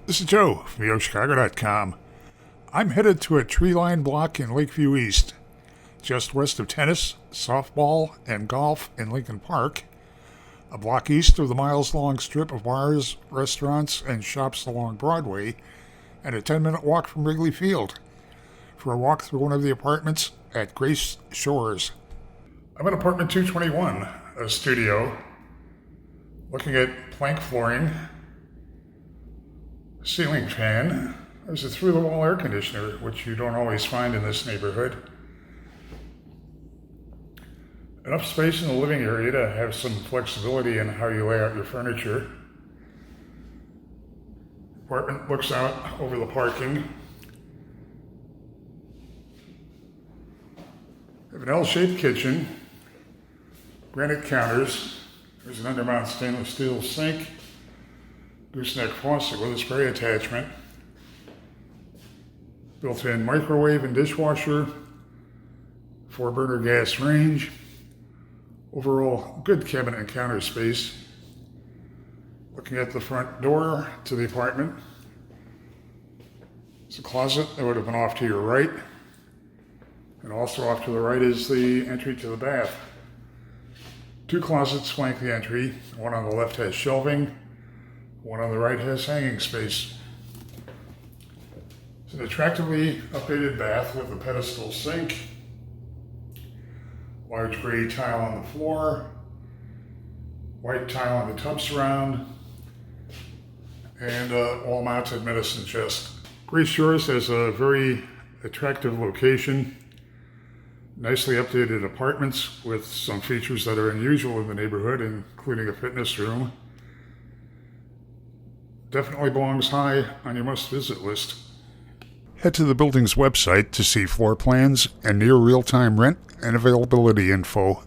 This is Joe from YoChicago.com. I'm headed to a tree-lined block in Lakeview East, just west of tennis, softball, and golf in Lincoln Park, a block east of the miles-long strip of bars, restaurants, and shops along Broadway, and a 10-minute walk from Wrigley Field for a walk through one of the apartments at Grace Shores. I'm at apartment 221, a studio, looking at plank flooring, ceiling fan. There's a through-the-wall air conditioner, which you don't always find in this neighborhood. Enough space in the living area to have some flexibility in how you lay out your furniture. Apartment looks out over the parking. Have an L-shaped kitchen, granite counters. There's an undermount stainless steel sink, gooseneck faucet with a spray attachment, built-in microwave and dishwasher, 4-burner gas range. Overall, good cabinet and counter space. Looking at the front door to the apartment, it's a closet that would have been off to your right. And also off to the right is the entry to the bath. 2 closets flank the entry. One on the left has shelving. One on the right has hanging space. It's an attractively updated bath with a pedestal sink, large gray tile on the floor, white tile on the tub surround, and a wall-mounted medicine chest. Grace Shores has a very attractive location. Nicely updated apartments with some features that are unusual in the neighborhood, including a fitness room. Definitely belongs high on your must-visit list. Head to the building's website to see floor plans and near real-time rent and availability info.